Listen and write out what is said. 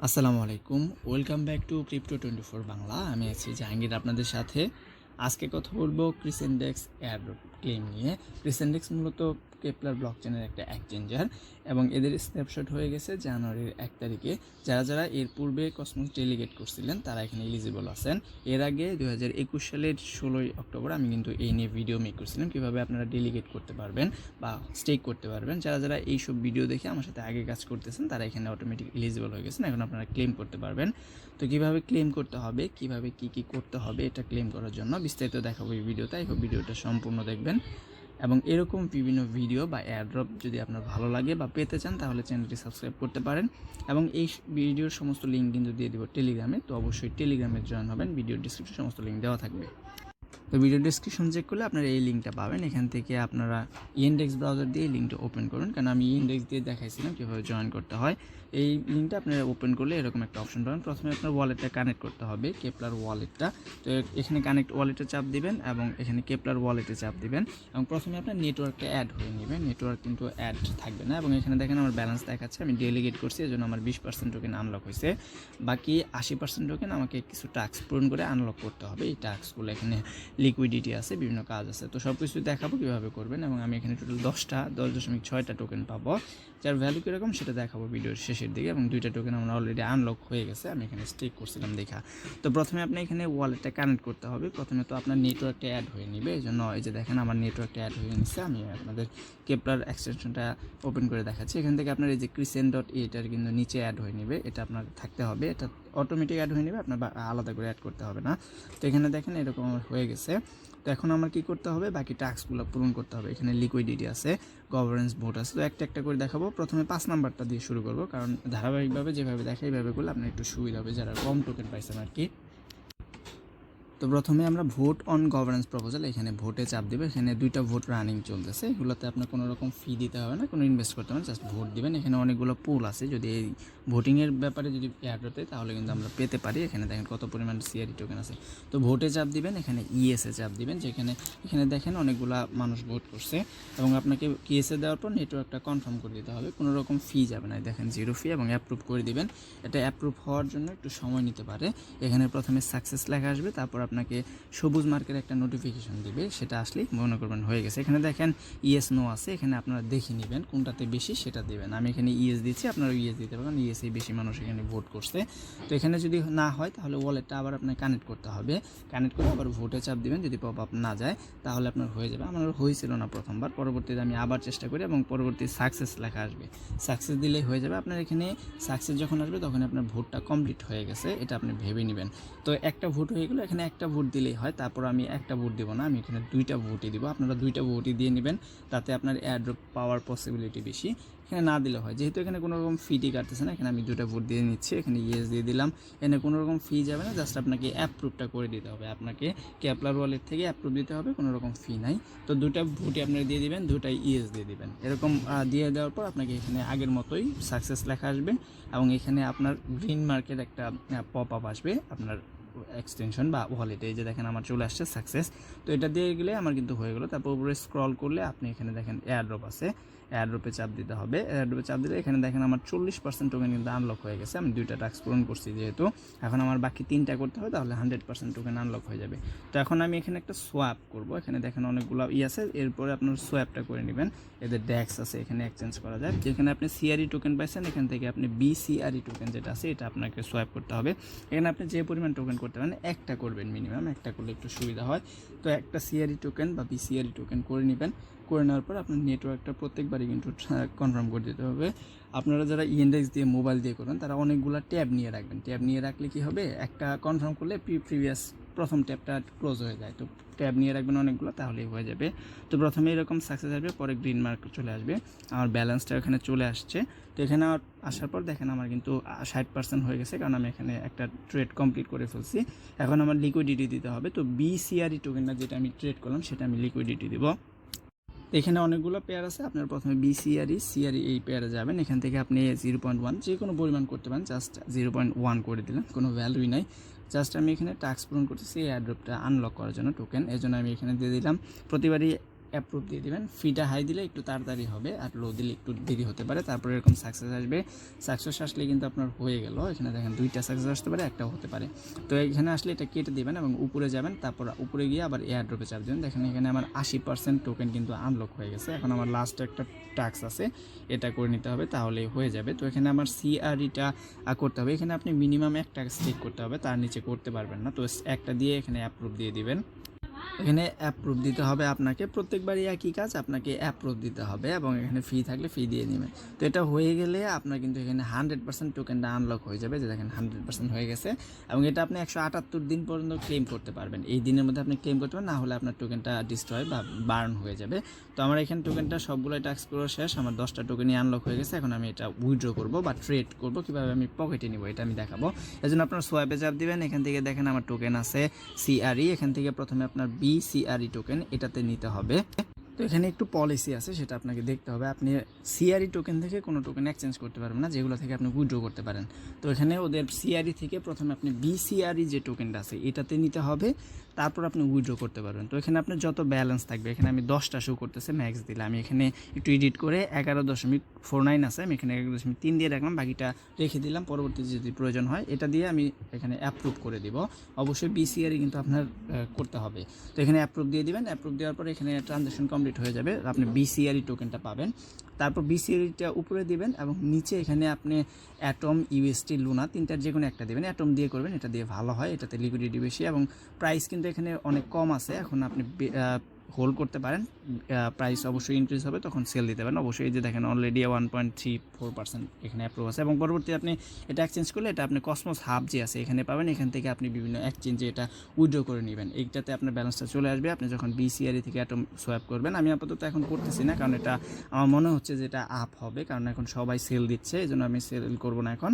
আসসালামু আলাইকুম, welcome back to Crypto24 Bangla. আমি আছি জাহাঙ্গীর আপনাদের সাথে। আজকে কথা বলবো Crescent Dex Airdrop ক্লেম নিয়ে। Crescent Dex মূলত কেপলার ব্লকচেনের একটা এক্সচেঞ্জার এবং এদের স্ন্যাপশট হয়ে গেছে জানুয়ারির 1 তারিখে। যারা এর পূর্বে কসমোস ডেলিগেট করছিলেন তারা এখানে এলিজিবল আছেন। এর আগে 2021 সালের 16 অক্টোবর আমি কিন্তু এই নিয়ে ভিডিও মেক করছিলাম কীভাবে আপনারা ডেলিগেট করতে পারবেন বা স্টেক করতে পারবেন। যারা এইসব ভিডিও দেখে আমার সাথে আগে কাজ করতেছেন তারা এখানে অটোমেটিক এলিজিবল হয়ে গেছেন। এখন আপনারা ক্লেম করতে পারবেন। তো কীভাবে ক্লেম করতে হবে, কীভাবে কী করতে হবে এটা ক্লেম করার জন্য বিস্তারিত দেখাবো এই ভিডিওতে। এই ভিডিওটা সম্পূর্ণ দেখবেন এবং এরকম বিভিন্ন ভিডিও বা এয়ারড্রপ যদি আপনার ভালো লাগে বা পেতে চান তাহলে চ্যানেলটি সাবস্ক্রাইব করতে পারেন। এবং এই ভিডিওর সমস্ত লিঙ্ক কিন্তু দিয়ে দেবো টেলিগ্রামে, তো অবশ্যই টেলিগ্রামে জয়েন হবেন। ভিডিওর ডিসক্রিপশনে সমস্ত লিঙ্ক দেওয়া থাকবে। তো ভিডিও ডিসক্রিপশন চেক করলে আপনারা এই লিঙ্কটা পাবেন। এখান থেকে আপনারা ইনডেক্স ব্রাউজার দিয়ে এই লিঙ্কটা ওপেন করুন, কারণ আমি ইনডেক্স দিয়ে দেখাইছিলাম কীভাবে জয়েন করতে হয়। এই লিঙ্কটা আপনারা ওপেন করলে এরকম একটা অপশন পাবেন। প্রথমে আপনার ওয়ালেটটা কানেক্ট করতে হবে, কেপলার ওয়ালেটটা। তো এখানে কানেক্ট ওয়ালেটে চাপ দিবেন এবং এখানে কেপলার ওয়ালেটে চাপ দিবেন এবং প্রথমে আপনার নেটওয়ার্কটা অ্যাড হয়ে নেবেন। নেটওয়ার্ক কিন্তু অ্যাড থাকবে না এবং এখানে দেখেন আমার ব্যালেন্স দেখাচ্ছে। আমি ডেলিগেট করছি, এজন্য আমার 20% টোকেন আনলক হয়েছে। বাকি 80% টোকেন আমাকে কিছু টাস্ক পূরণ করে আনলক করতে হবে। এই টাস্কগুলো এখানে লিকুইডিটি আছে, বিভিন্ন কাজ আছে। তো সব কিছু দেখাবো কীভাবে করবেন এবং আমি এখানে টোটাল 10.6টা টোকেন পাবো, যার ভ্যালু কীরকম সেটা দেখাবো ভিডিওর শেষের দিকে। এবং 2টা টোকেন আমরা অলরেডি আনলক হয়ে গেছে, আমি এখানে স্টেক করছিলাম দেখা। তো প্রথমে আপনি এখানে ওয়ালেটটা কানেক্ট করতে হবে। প্রথমে তো আপনার নেটওয়ার্কটা অ্যাড হয়ে নেবে, এই জন্য এই যে দেখেন আমার নেটওয়ার্কটা অ্যাড হয়ে নিচ্ছে। আমি আপনাদের কেপলার এক্সটেনশনটা ওপেন করে দেখাচ্ছি। এখান থেকে আপনার এই যে Crescent.এটার কিন্তু নিচে অ্যাড হয়ে নেবে, এটা আপনার থাকতে হবে। এটা অটোমেটিক অ্যাড হয়ে নেবে, আপনার আলাদা করে অ্যাড করতে হবে না। তো এখানে দেখেন এরকম আমার হয়ে গেছে। তো এখন আমার কী করতে হবে, বাকি টাস্কগুলো পূরণ করতে হবে। এখানে লিকুইডিটি আছে, গভর্নেন্স ভোট আছে। তো একটা করে দেখাবো। প্রথমে 5 নাম্বারটা দিয়ে শুরু করবো, কারণ ধারাবাহিকভাবে যেভাবে দেখে এইভাবে করলে আপনার একটু সুবিধা হবে যারা কম টোকেন পাইছেন আর কি। তো প্রথমে আমরা ভোট অন গভর্নেন্স প্রপোজাল, এখানে ভোটে চাপ দেবে। এখানে 2টা ভোট রানিং চলতেছে, এগুলোতে আপনার কোনো রকম ফি দিতে হবে না, কোনো ইনভেস্ট করতে হবে না, জাস্ট ভোট দিবেন। এখানে অনেকগুলো পুল আছে, যদি এই ভোটিংয়ের ব্যাপারে যদি অ্যাড হতে তাহলে কিন্তু আমরা পেতে পারি। এখানে দেখেন কত পরিমাণ সিআরই টোকেন আছে। তো ভোটে চাপ দিবেন, এখানে ইএসএ চাপ দিবেন, যেখানে এখানে দেখেন অনেকগুলা মানুষ ভোট করছে এবং আপনাকে ইএসএ দেওয়ার পর নেটওয়ার্কটা কনফার্ম করে দিতে হবে। কোনো রকম ফি যাবে না, দেখেন 0 ফি, এবং অ্যাপ্রুভ করে দিবেন। এটা অ্যাপ্রুভ হওয়ার জন্য একটু সময় নিতে পারে। এখানে প্রথমে সাকসেস লেখা আসবে, তারপর আপনাকে সবুজ মার্কের একটা নোটিফিকেশন দিবে, সেটা আসলেই মনে করবেন হয়ে গেছে। এখানে দেখেন ইএস নো আছে, এখানে আপনারা দেখে নেবেন কোনটাতে বেশি সেটা দেবেন। আমি এখানে ইএস দিচ্ছি, আপনারা ইএস দিতে পারবেন। ইএসএই বেশি মানুষ এখানে ভোট করছে। তো এখানে যদি না হয় তাহলে ওয়ালেটটা আবার আপনাকে কানেক্ট করতে হবে। কানেক্ট করে আবার ভোটে চাপ দিবেন। যদি পপ আপ না যায় তাহলে আপনার হয়ে যাবে। আমার হয়েছিল না প্রথমবার, পরবর্তীতে আমি আবার চেষ্টা করি এবং পরবর্তী সাকসেস লেখা আসবে। সাকসেস দিলেই হয়ে যাবে। আপনার এখানে সাকসেস যখন আসবে তখন আপনার ভোটটা কমপ্লিট হয়ে গেছে, এটা আপনি ভেবে নেবেন। তো একটা ভোট হয়ে গেলো, এখানে একটা ভোট দিলেই হয়। তারপর আমি একটা ভোট দেবো না, আমি এখানে 2টা ভোটই দিব। আপনারা 2টা ভোটই দিয়ে নেবেন, তাতে আপনার এয়ারড্রপ পাওয়ার পসিবিলিটি বেশি। এখানে না দিলে হয়, যেহেতু এখানে কোনো রকম ফি কাটতেছে না, এখানে আমি 2টা ভোট দিয়ে নিচ্ছি। এখানে ইয়েস দিয়ে দিলাম, এখানে কোনো রকম ফি যাবে না, জাস্ট আপনাকে অ্যাপ্রুভটা করে দিতে হবে। আপনাকে কেপলার ওয়ালেট থেকে অ্যাপ্রুভ দিতে হবে, কোনো রকম ফি নাই। তো 2টা ভোটই আপনারা দিয়ে দিবেন, 2টাই ইয়েস দিয়ে দিবেন। এরকম দিয়ে দেওয়ার পর আপনাকে এখানে আগের মতোই সাকসেস লেখা আসবে এবং এখানে আপনার গ্রিন মার্কের একটা পপ আপ আসবে আপনার এক্সটেনশন বা ওয়ালেটে। এই যে দেখেন আমার চলে আসছে সাকসেস। তো এটা দিয়ে গেলে আমার কিন্তু হয়ে গেলো। তারপর উপরে স্ক্রল করলে আপনি এখানে দেখেন এয়ারড্রপ আছে, এয়ারড্রপে চাপ দিতে হবে। এয়ারড্রপে চাপ দিলে এখানে দেখেন আমার 40% টোকেন কিন্তু আনলক হয়ে গেছে। আমি 2টা টাস্ক পূরণ করছি যেহেতু, এখন আমার বাকি 3টা করতে হবে, তাহলে 100% টোকেন আনলক হয়ে যাবে। তো এখন আমি এখানে একটা সোয়াপ করব। এখানে দেখেন অনেকগুলো আছে, এরপরে আপনার সোয়াপটা করে নেবেন। এদের ডেক্স আছে, এখানে এক্সচেঞ্জ করা যায়। যেখানে আপনি সিআরই টোকেন পাইছেন, এখান থেকে আপনি বিসিআরই টোকেন যেটা আছে এটা আপনাকে সোয়াপ করতে হবে। এখানে আপনি যে পরিমাণ টোকেন করতে পারেন একটা করবেন, মিনিমাম একটা করলে একটু সুবিধা হয়। তো একটা সিআরই টোকেন বা বিসিআরই টোকেন করে নেবেন। করে নেওয়ার পর আপনার নেটওয়ার্কটা প্রত্যেকবারই কিন্তু কনফার্ম করে দিতে হবে। আপনারা যারা ইনডেক্স দিয়ে মোবাইল দিয়ে করেন তারা অনেকগুলো ট্যাব নিয়ে রাখবেন। ট্যাব নিয়ে রাখলে কি হবে, একটা কনফার্ম করলে প্রিভিয়াস প্রথম ট্যাবটা ক্লোজ হয়ে যায়। তো ট্যাব নিয়ে রাখবেন অনেকগুলো, তাহলেই হয়ে যাবে। তো প্রথমে এরকম সাকসেস আসবে, পরে গ্রিন মার্ক চলে আসবে। আমার ব্যালেন্সটা এখানে চলে আসছে। তো এখানে আসার পর দেখেন আমার কিন্তু 60% হয়ে গেছে, কারণ আমি এখানে একটা ট্রেড কমপ্লিট করে ফেলছি। এখন আমার লিকুইডিটি দিতে হবে। তো বিসিআরই টোকেনটা যেটা আমি ট্রেড করলাম সেটা আমি লিকুইডিটি দেবো। এখানে অনেকগুলো পেয়ার আছে, আপনার প্রথমে বিসিআরই সিআরই এই পেয়ারে যাবেন। এখান থেকে আপনি 0.1 যে কোনো পরিমাণ করতে পারেন, জাস্ট 0.1 করে দিলেন, কোনো ভ্যালুই নাই। জাস্ট আমি এখানে টাস্ক পূরণ করতেছি এয়ারড্রপটা আনলক করার জন্য টোকেন, এই জন্য আমি এখানে দিয়ে দিলাম। প্রতিবারই অ্যাপ্রুভ দিয়ে দিবেন। ফিটা হাই দিলে একটু তাড়াতাড়ি হবে, আর লো দিলে একটু দেরি হতে পারে। তারপরে এরকম সাকসেস আসবে, সাকসেস আসলে কিন্তু আপনার হয়ে গেল। এখানে দেখেন 2টা সাকসেস আসতে পারে, একটাও হতে পারে। তো এখানে আসলে এটা কেটে দিবেন এবং উপরে যাবেন, তারপর উপরে গিয়ে আবার এয়ারড্রপে চাপ দেবেন। দেখেন এখানে আমার 80% টোকেন কিন্তু আনলক হয়ে গেছে। এখন আমার লাস্ট একটা টাস্ক আছে, এটা করে নিতে হবে, তাহলেই হয়ে যাবে। তো এখানে আমার সিআরইটা করতে হবে। এখানে আপনি মিনিমাম একটা স্টেক করতে হবে, তার নিচে করতে পারবেন না। তো একটা দিয়ে এখানে অ্যাপ্রুভ দিয়ে দিবেন। এখানে অ্যাপ্রুভ দিতে হবে আপনাকে, প্রত্যেকবারই একই কাজ, আপনাকে অ্যাপ্রুভ দিতে হবে এবং এখানে ফি থাকলে ফি দিয়ে নেবেন। তো এটা হয়ে গেলে আপনার কিন্তু এখানে 100% টোকেনটা আনলক হয়ে যাবে, যে দেখেন 100% হয়ে গেছে। এবং এটা আপনি 178 দিন পর্যন্ত ক্লেম করতে পারবেন। এই দিনের মধ্যে আপনি ক্লেম করতে পারবেন, না হলে আপনার টোকেনটা ডিস্ট্রয় বা বার্ন হয়ে যাবে। তো আমার এখানে টোকেনটা সবগুলোই টাস্ক করা শেষ, আমার 10টা টোকেনই আনলক হয়ে গেছে। এখন আমি এটা উইথড্র করবো বা ট্রেড করবো, কীভাবে আমি পকেটে নিব এটা আমি দেখাবো। এই জন্য আপনার সোয়াইপে চাপ দিবেন, এখান থেকে দেখেন আমার টোকেন আছে সিআরই। এখান থেকে প্রথমে আপনার বিসিআরই টোকেন এটাতে নিতে হবে। তো এখানে একটু পলিসি আছে, সেটা আপনাকে দেখতে হবে। আপনি সিআরই টোকেন থেকে কোনো টোকেন এক্সচেঞ্জ করতে পারবেন না, যেগুলো থেকে আপনি উইথড্র করতে পারেন। তো এখানে ওদের সিআরই থেকে প্রথমে আপনি বিসিআরই যে টোকেনটা আছে এটাতে নিতে হবে, তারপর আপনি উইথড্র করতে পারবেন। তো এখানে আপনার যত ব্যালেন্স থাকবে, এখানে আমি 10টা শো করতেছে ম্যাক্স দিলে, আমি এখানে একটু এডিট করে 11.49 আছে, আমি এখানে 11.3 দিয়ে রাখলাম, বাকিটা রেখে দিলাম, পরবর্তী যদি প্রয়োজন হয় এটা দিয়ে আমি এখানে অ্যাপ্রুভ করে দিব। অবশ্যই বিসিআরই কিন্তু আপনার করতে হবে। তো এখানে অ্যাপ্রুভ দিয়ে দিবেন। অ্যাপ্রুভ দেওয়ার পরে এখানে ট্রানজ্যাকশন কমপ্লিট হয়ে যাবে, আপনি বিসিআরই টোকেনটা পাবেন। তারপর বিসিআরইটা উপরে দিবেন এবং নিচে এখানে আপনি অ্যাটম, ইউএসটি, লুনা, তিনটার যে কোনো একটা দেবেন। অ্যাটম দিয়ে করবেন, এটা দিয়ে ভালো হয়, এটাতে লিকুইডিটি বেশি এবং প্রাইস কিন্তু এখানে অনেক কম আছে। এখন আপনি হোল্ড করতে পারেন, প্রাইস অবশ্যই ইনক্রিজ হবে, তখন সেল দিতে পারেন। অবশ্যই এই যে দেখেন অলরেডি 1.34% এখানে অ্যাপ্রুভ আছে। এবং পরবর্তী আপনি এটা এক্সচেঞ্জ করলে এটা আপনি কসমোস হাব যে আছে এখানে পাবেন, এখান থেকে আপনি বিভিন্ন এক্সচেঞ্জে এটা উইথড্র করে নেবেন। এইটাতে আপনার ব্যালেন্সটা চলে আসবে আপনি যখন বিসিআরই থেকে অ্যাটম সোয়াপ করবেন। আমি আপাতত এখন করতেছি না, কারণ এটা আমার মনে হচ্ছে যে এটা আপ হবে, কারণ এখন সবাই সেল দিচ্ছে, এই জন্য আমি সেল করবো না এখন।